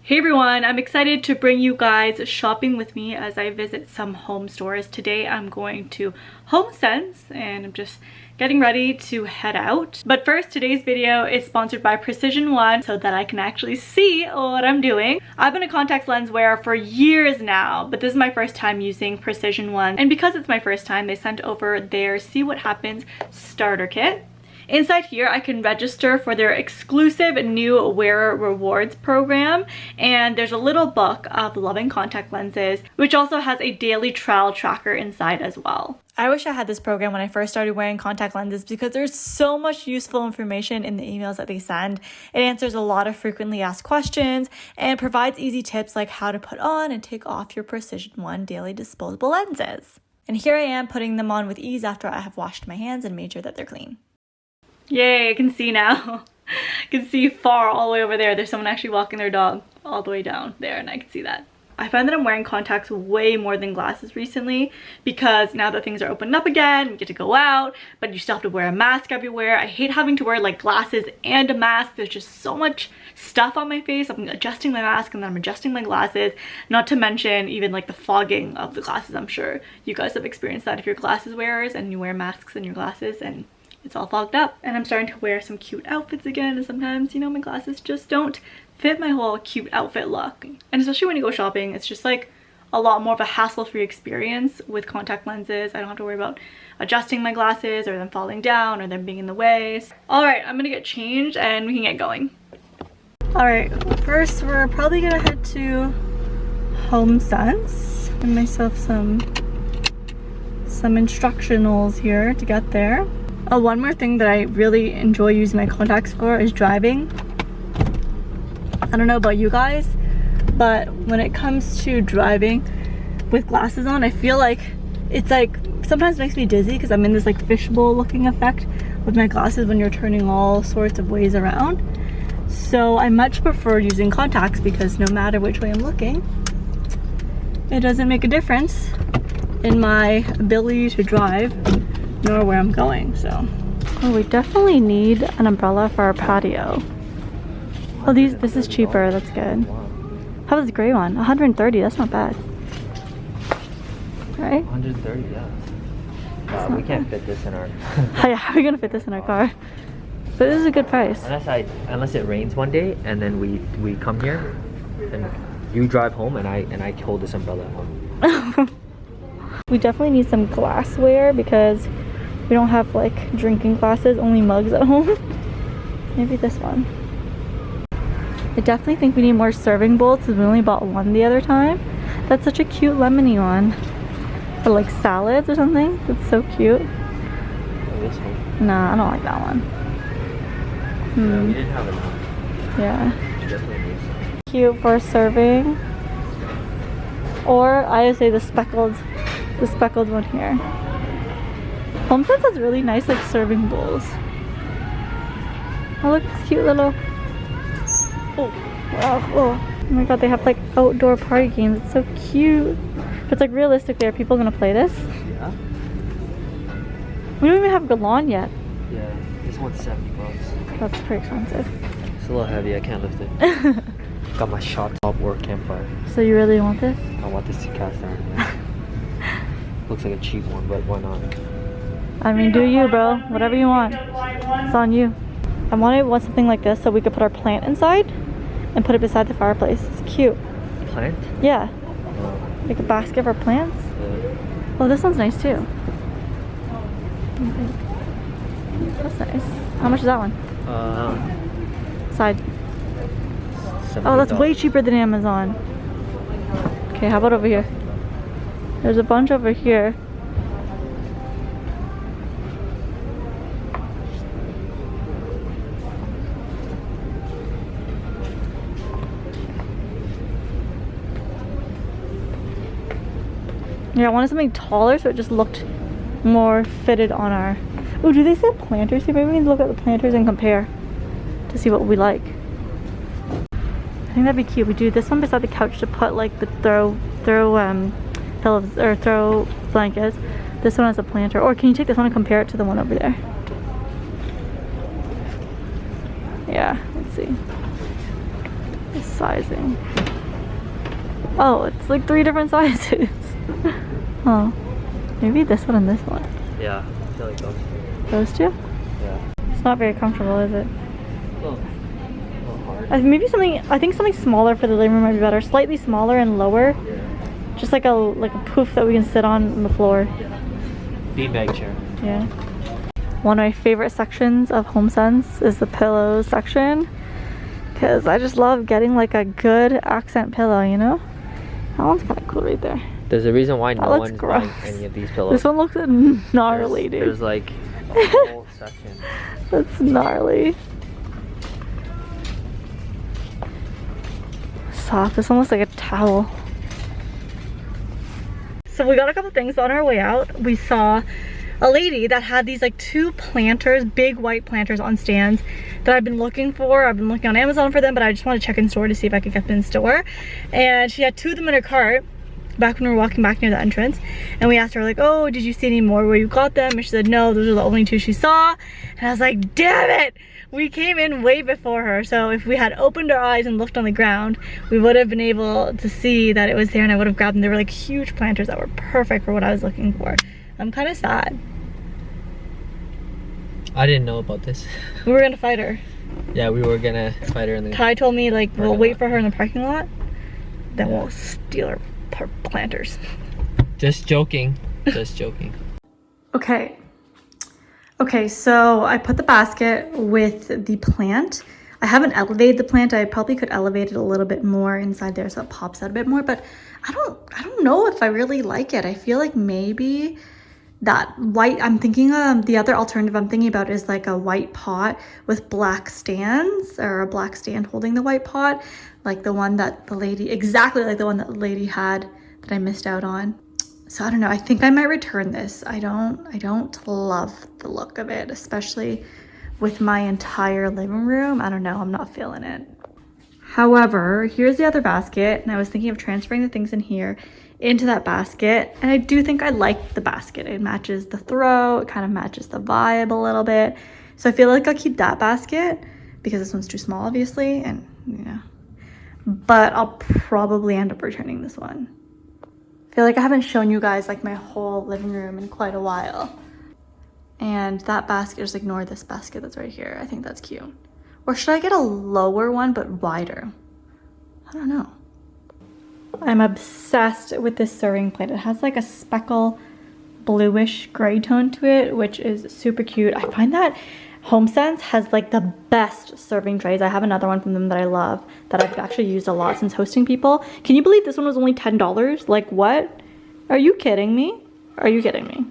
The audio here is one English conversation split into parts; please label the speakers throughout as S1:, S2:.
S1: Hey everyone, I'm excited to bring you guys shopping with me as I visit some home stores. Today I'm going to HomeSense and I'm just getting ready to head out. But first, today's video is sponsored by Precision One so that I can actually see what I'm doing. I've been a contact lens wearer for years now, but this is my first time using Precision One. And because it's my first time, they sent over their See What Happens starter kit. Inside here, I can register for their exclusive new wearer rewards program, and there's a little book of loving contact lenses, which also has a daily trial tracker inside as well. I wish I had this program when I first started wearing contact lenses because there's so much useful information in the emails that they send. It answers a lot of frequently asked questions and provides easy tips like how to put on and take off your Precision One daily disposable lenses. And here I am putting them on with ease after I have washed my hands and made sure that they're clean. Yay, I can see now. I can see far all the way over there. There's someone actually walking their dog all the way down there and I can see that. I find that I'm wearing contacts way more than glasses recently because now that things are opening up again, we get to go out, but you still have to wear a mask everywhere. I hate having to wear like glasses and a mask. There's just so much stuff on my face. I'm adjusting my mask and then I'm adjusting my glasses, not to mention even like the fogging of the glasses. I'm sure you guys have experienced that if you're glasses wearers and you wear masks in your glasses and it's all fogged up. And I'm starting to wear some cute outfits again, and sometimes, you know, my glasses just don't fit my whole cute outfit look. And especially when you go shopping, it's just like a lot more of a hassle-free experience with contact lenses. I don't have to worry about adjusting my glasses or them falling down or them being in the way. Alright, I'm gonna get changed and we can get going. Alright, first we're probably gonna head to HomeSense. Give myself some instructionals here to get there. One more thing that I really enjoy using my contacts for is driving. I don't know about you guys, but when it comes to driving with glasses on, I feel like it's like sometimes makes me dizzy because I'm in this like fishbowl looking effect with my glasses when you're turning all sorts of ways around. So I much prefer using contacts because no matter which way I'm looking, it doesn't make a difference in my ability to drive nor where I'm going. So we definitely need an umbrella for our patio. Oh, this is cheaper. That's good. How about this gray one? 130. That's not bad, right?
S2: 130, yeah. Wow, we can't fit this in our
S1: yeah, how are we gonna fit this in our car? But this is a good price.
S2: Unless it rains one day and then we come here and you drive home and I hold this umbrella home.
S1: We definitely need some glassware because we don't have like drinking glasses, only mugs at home. Maybe this one. I definitely think we need more serving bowls because we only bought one the other time. That's such a cute lemony one. For like salads or something. It's so cute.
S2: Oh, this one?
S1: Nah, I don't like that one.
S2: Yeah, we didn't have enough.
S1: Yeah.
S2: We definitely need some.
S1: Cute for serving. Or I would say the speckled one here. HomeSense has really nice like serving bowls. Oh look, this cute little. Oh wow! Oh my god, they have like outdoor party games. It's so cute. But it's like realistically, are people gonna play this?
S2: Yeah.
S1: We don't even have Galan yet.
S2: Yeah, this one's 70 bucks.
S1: That's pretty expensive.
S2: It's a little heavy. I can't lift it. Got my shot top or campfire.
S1: So you really want this?
S2: I want this to cast iron. Looks like a cheap one, but why not?
S1: I mean, do you, bro? Whatever you want. It's on you. I want something like this so we could put our plant inside and put it beside the fireplace. It's cute.
S2: Plant?
S1: Yeah. Like a basket for plants?
S2: Yeah.
S1: Well, this one's nice too. That's nice. How much is that one? Side. Oh, that's way cheaper than Amazon. Okay, how about over here? There's a bunch over here. Yeah, I wanted something taller so it just looked more fitted on our... Oh, do they sell planters here? Maybe we need to look at the planters and compare to see what we like. I think that'd be cute. We do this one beside the couch to put like the throw pillows or throw blankets. This one has a planter. Or can you take this one and compare it to the one over there? Yeah, let's see. This sizing. Oh, it's like 3 different sizes. Oh, maybe this one and this one.
S2: Yeah, I feel like those two.
S1: Those two?
S2: Yeah.
S1: It's not very comfortable, is it?
S2: A little hard.
S1: Maybe something, I think something smaller for the living room might be better. Slightly smaller and lower.
S2: Yeah.
S1: Just like a poof that we can sit on the floor.
S2: Yeah. Beanbag chair.
S1: Yeah. One of my favorite sections of HomeSense is the pillows section. Because I just love getting like a good accent pillow, you know? That one's kind of cool right there.
S2: There's a reason why no one's
S1: gross.
S2: buying any of these pillows.
S1: This one looks gnarly, dude.
S2: There's like a whole section.
S1: That's gnarly. Soft. This one looks like a towel. So we got a couple things on our way out. We saw a lady that had these like 2 planters, big white planters on stands that I've been looking for. I've been looking on Amazon for them, but I just want to check in store to see if I could get them in store. And she had 2 of them in her cart back when we were walking back near the entrance. And we asked her like, oh, did you see any more where you got them? And she said, no, those are the only 2 she saw. And I was like, damn it! We came in way before her. So if we had opened our eyes and looked on the ground, we would have been able to see that it was there and I would have grabbed them. They were like huge planters that were perfect for what I was looking for. I'm kind of sad.
S2: I didn't know about this.
S1: We were gonna fight her.
S2: Yeah, we were gonna fight her in the...
S1: Ty told me like we'll wait for her in the parking lot, then we'll steal her planters.
S2: Just joking. Just joking.
S1: Okay, so I put the basket with the plant. I haven't elevated the plant. I probably could elevate it a little bit more inside there so it pops out a bit more, but I don't know if I really like it. I feel like maybe that white, I'm thinking the other alternative I'm thinking about is like a white pot with black stands, or a black stand holding the white pot, like the one that the lady, exactly like the one that the lady had that I missed out on. So I don't know, I think I might return this. I don't love the look of it, especially with my entire living room. I don't know, I'm not feeling it. However, here's the other basket, and I was thinking of transferring the things in here into that basket, and I do think I like the basket. It matches the throw, it kind of matches the vibe a little bit. So I feel like I'll keep that basket because this one's too small, obviously, and you know, but I'll probably end up returning this one. I feel like I haven't shown you guys like my whole living room in quite a while. And that basket, just ignore this basket that's right here. I think that's cute. Or should I get a lower one but wider? I don't know. I'm obsessed with this serving plate. It has like a speckle bluish gray tone to it, which is super cute. I find that HomeSense has like the best serving trays. I have another one from them that I love that I've actually used a lot since hosting people. Can you believe this one was only $10? Like what? Are you kidding me? Are you kidding me?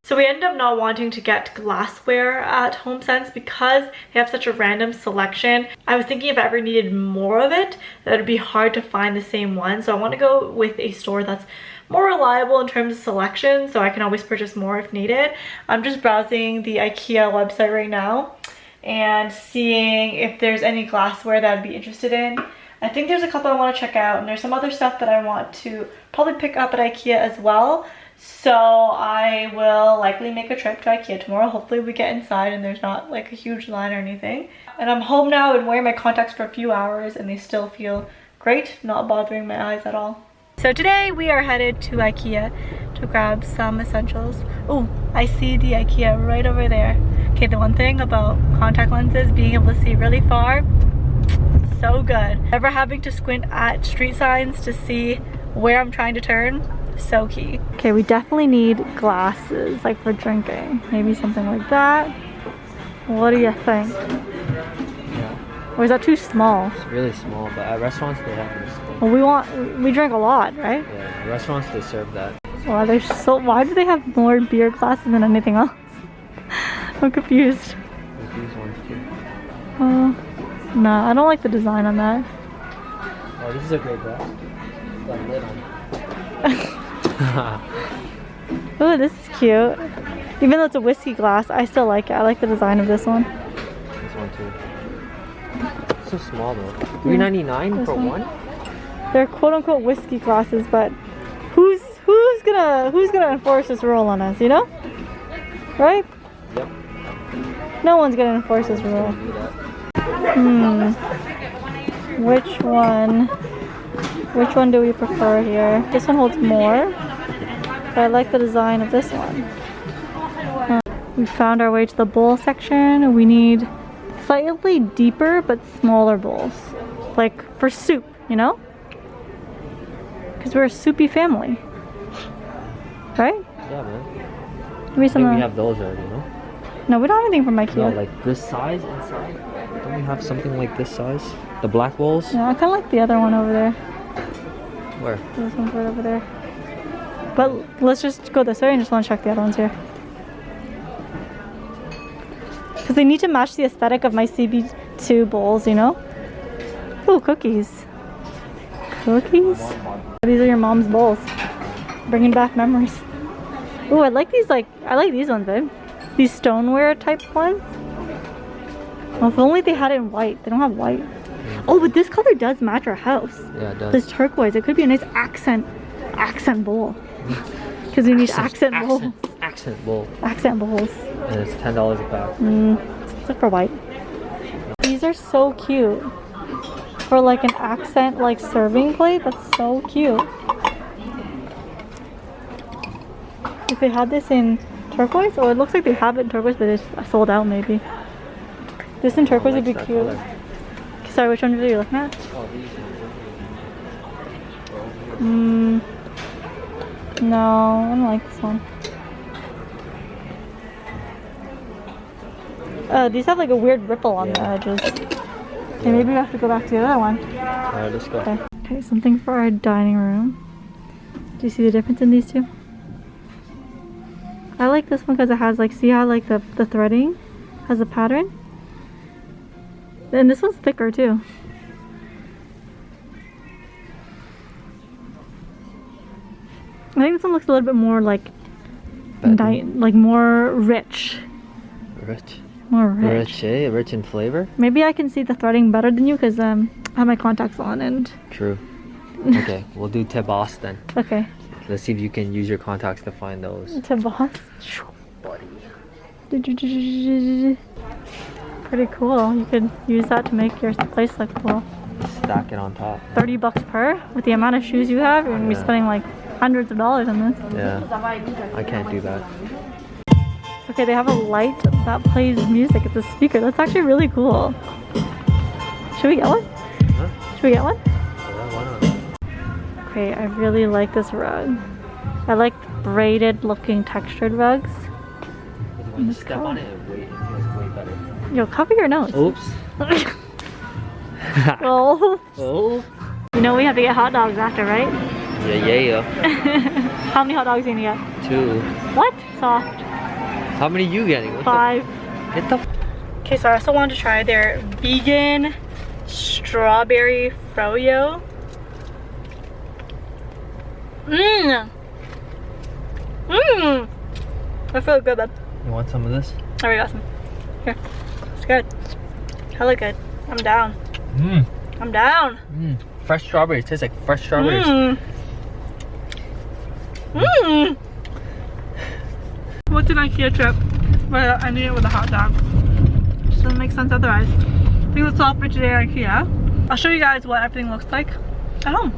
S1: So we ended up not wanting to get glassware at HomeSense because they have such a random selection. I was thinking if I ever needed more of it, that it'd be hard to find the same one. So I want to go with a store that's more reliable in terms of selection, so I can always purchase more if needed. I'm just browsing the IKEA website right now and seeing if there's any glassware that I'd be interested in. I think there's a couple I want to check out, and there's some other stuff that I want to probably pick up at IKEA as well. So I will likely make a trip to IKEA tomorrow. Hopefully we get inside and there's not like a huge line or anything. And I'm home now and wearing my contacts for a few hours and they still feel great, not bothering my eyes at all. So today we are headed to IKEA to grab some essentials. Oh, I see the IKEA right over there. Okay, the one thing about contact lenses, being able to see really far, so good. Never having to squint at street signs to see where I'm trying to turn, so key. Okay, we definitely need glasses, like for drinking. Maybe something like that. What do you think? Yeah. Or is that too small?
S2: It's really small, but at restaurants they have this.
S1: Well, we drink a lot, right?
S2: Yeah, at restaurants they serve that.
S1: Wow, why do they have more beer glasses than anything else? I'm confused.
S2: There's these ones too.
S1: No, I don't like the design on that.
S2: Oh, this is a great glass. It's got a lid on it.
S1: Oh, this is cute. Even though it's a whiskey glass, I still like it. I like the design of this one.
S2: This one too. It's so small though. $3.99 for one?
S1: They're quote-unquote whiskey glasses, but who's gonna enforce this rule on us, you know? Right?
S2: Yep.
S1: No one's gonna enforce this rule. Which one do we prefer here? This one holds more, but I like the design of this one. We found our way to the bowl section. We need slightly deeper but smaller bowls, like for soup, you know? Because we're a soupy family, right?
S2: Yeah, man.
S1: Maybe
S2: I think we have those already, no?
S1: No, we don't have anything from IKEA.
S2: No, like this size inside. Don't we have something like this size? The black bowls?
S1: No, I kind of like the other one over there.
S2: Where?
S1: This one's right over there. But let's just go this way and just want to check the other ones here. Because they need to match the aesthetic of my CB2 bowls, you know? Ooh, cookies. Cookies? These are your mom's bowls. Bringing back memories. Ooh, I like these, I like these ones, babe. These stoneware type ones. Well, if only they had it in white. They don't have white. Oh, but this color does match our house.
S2: Yeah, it does.
S1: This turquoise. It could be a nice accent bowl. Because we need accent bowls.
S2: Accent bowl.
S1: Accent bowls.
S2: And it's $10 a pack.
S1: Except for white. These are so cute. For like an accent serving plate, that's so cute. If they had this in turquoise, oh, it looks like they have it in turquoise, but it's sold out maybe. This in turquoise would be cute.
S2: Color.
S1: Sorry, which one are you looking at?
S2: Oh, these ones.
S1: No, I don't like this one. These have like a weird ripple on the edges. Okay, maybe we have to go back to the other one.
S2: Alright, let's go.
S1: Okay, something for our dining room. Do you see the difference in these two? I like this one because it has see how the threading has a pattern? And this one's thicker too. I think this one looks a little bit more more rich.
S2: Rich?
S1: More rich.
S2: Rich, eh? Rich in flavor?
S1: Maybe I can see the threading better than you because I have my contacts on and...
S2: True. Okay, we'll do te boss then.
S1: Okay.
S2: Let's see if you can use your contacts to find those.
S1: Te boss?
S2: Buddy.
S1: Pretty cool. You could use that to make your place look cool.
S2: Stack it on top.
S1: $30 per? With the amount of shoes you have, you're going to be spending hundreds of dollars on this.
S2: Yeah. I can't do that.
S1: Okay, they have a light that plays music. It's a speaker. That's actually really cool. Should we get one?
S2: Huh?
S1: Should we get one?
S2: Yeah, why not?
S1: Okay, I really like this rug. I like braided looking textured rugs.
S2: When you step on it, it feels way better.
S1: Yo, cover your nose.
S2: Oops.
S1: Oh.
S2: Oh.
S1: You know we have to get hot dogs after, right?
S2: Yeah.
S1: How many hot dogs are you gonna get?
S2: 2.
S1: What? Soft.
S2: How many are you getting? What
S1: 5.
S2: Get the
S1: Okay, so I also wanted to try their vegan strawberry froyo. That feels good, bud.
S2: You want some of this?
S1: I already got some. Here. It's good. Hella good. I'm down. I'm down.
S2: Fresh strawberries. It tastes like fresh strawberries.
S1: What's an IKEA trip? But I need it with a hot dog. Just doesn't make sense otherwise. I think that's all for today at IKEA. I'll show you guys what everything looks like at home.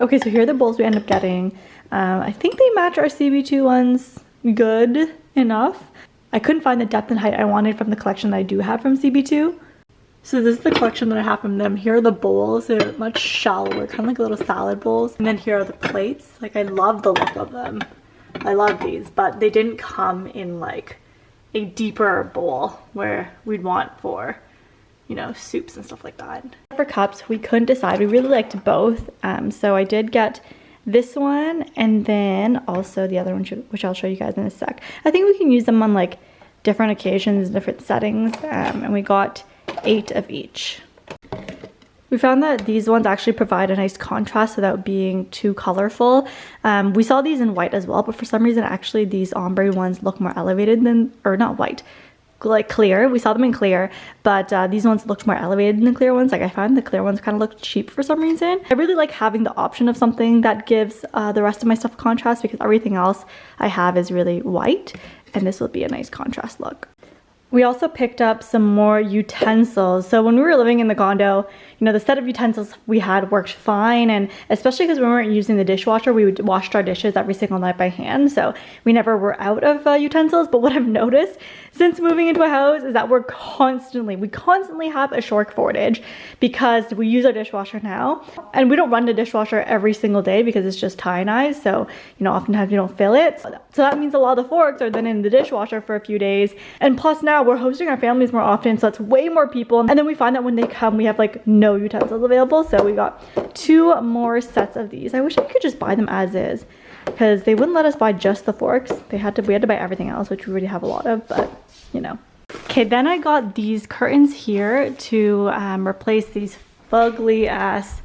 S1: Okay, so here are the bowls we end up getting. I think they match our CB2 ones good enough. I couldn't find the depth and height I wanted from the collection that I do have from CB2. So this is the collection that I have from them. Here are the bowls. They're much shallower, kind of like little salad bowls. And then here are the plates. I love the look of them. I love these, but they didn't come in a deeper bowl where we'd want for, you know, soups and stuff like that. For cups, we couldn't decide. We really liked both. So I did get this one and then also the other one, which I'll show you guys in a sec. I think we can use them on different occasions, different settings, and we got 8 of each. We found that these ones actually provide a nice contrast without being too colorful. We saw these in white as well, but for some reason actually these ombre ones look more elevated than, or not white, clear. We saw them in clear, but these ones looked more elevated than the clear ones. I find the clear ones kind of look cheap for some reason. I really like having the option of something that gives the rest of my stuff contrast because everything else I have is really white, and this will be a nice contrast look. We also picked up some more utensils. So when we were living in the condo, you know, the set of utensils we had worked fine, and especially because we weren't using the dishwasher, we would wash our dishes every single night by hand, so we never were out of utensils. But what I've noticed since moving into a house is that we constantly have a shortage because we use our dishwasher now, and we don't run the dishwasher every single day because it's just ionized, so you know, oftentimes we don't fill it. So that means a lot of the forks are then in the dishwasher for a few days, and plus now we're hosting our families more often, so it's way more people, and then we find that when they come we have like no utensils available, so we got 2 more sets of these. I wish I could just buy them as is because they wouldn't let us buy just the forks. We had to buy everything else, which we already have a lot of, but you know. Okay, then I got these curtains here to replace these fugly ass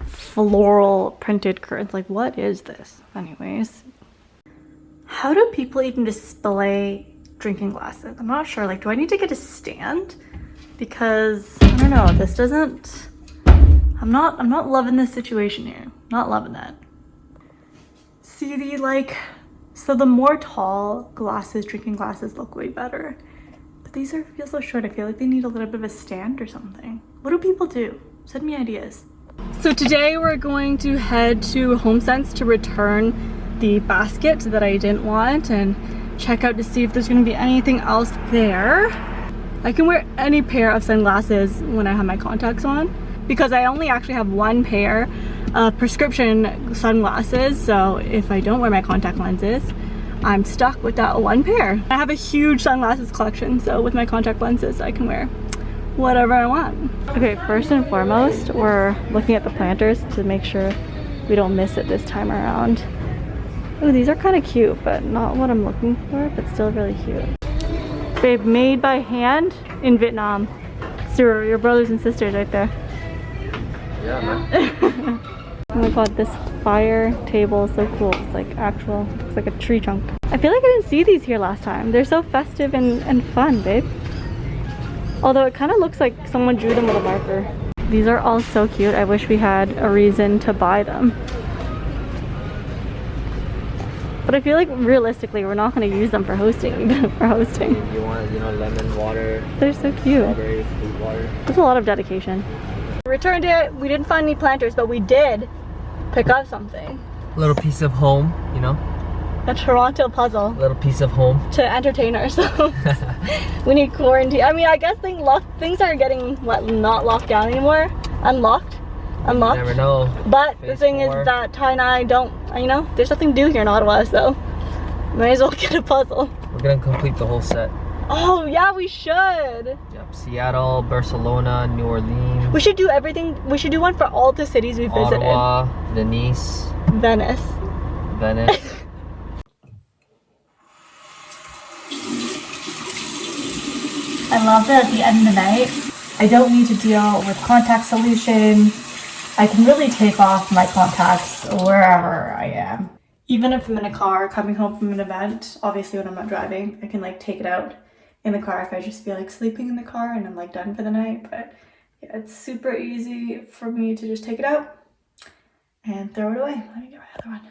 S1: floral printed curtains. Like, what is this? Anyways, how do people even display drinking glasses? I'm not sure. Like, do I need to get a stand? Because I don't know, this doesn't, I'm not loving this situation here. Not loving that. See the like, so the more tall glasses, drinking glasses look way better. But these feel so short. I feel like they need a little bit of a stand or something. What do people do? Send me ideas. So today we're going to head to HomeSense to return the basket that I didn't want and check out to see if there's gonna be anything else there. I can wear any pair of sunglasses when I have my contacts on because I only actually have 1 pair of prescription sunglasses, so if I don't wear my contact lenses, I'm stuck with that 1 pair. I have a huge sunglasses collection, so with my contact lenses I can wear whatever I want. Okay, first and foremost, we're looking at the planters to make sure we don't miss it this time around. Oh, these are kind of cute, but not what I'm looking for, but still really cute. Babe, made by hand in Vietnam. So your brothers and sisters right there.
S2: Yeah, man.
S1: Oh my god, this fire table is so cool. It's like actual, it's like a tree trunk. I feel like I didn't see these here last time. They're so festive and fun, babe. Although it kind of looks like someone drew them with a marker. These are all so cute. I wish we had a reason to buy them. But I feel like realistically, we're not going to use them for hosting. For hosting.
S2: You want, you know, lemon water.
S1: They're so cute.
S2: Strawberry fruit water.
S1: That's a lot of dedication. We returned it. We didn't find any planters, but we did pick up something.
S2: A little piece of home, you know.
S1: A Toronto puzzle.
S2: A little piece of home.
S1: To entertain ourselves. We need quarantine. I mean, I guess things are getting, what, not locked down anymore? Unlocked? Unlocked.
S2: You never know.
S1: But the thing is that Ty and I don't, you know, there's nothing to do here in Ottawa, so might as well get a puzzle.
S2: We're gonna complete the whole set.
S1: Oh yeah, we should.
S2: Yep, Seattle, Barcelona, New Orleans.
S1: We should do everything. We should do one for all the cities we visited.
S2: Ottawa, Venice.
S1: Venice. I love that at the end of the night, I don't need to deal with contact solution. I can really take off my contacts wherever I am. Even if I'm in a car coming home from an event, obviously when I'm not driving, I can like take it out in the car if I just feel like sleeping in the car and I'm like done for the night. But yeah, it's super easy for me to just take it out and throw it away. Let me get my other one.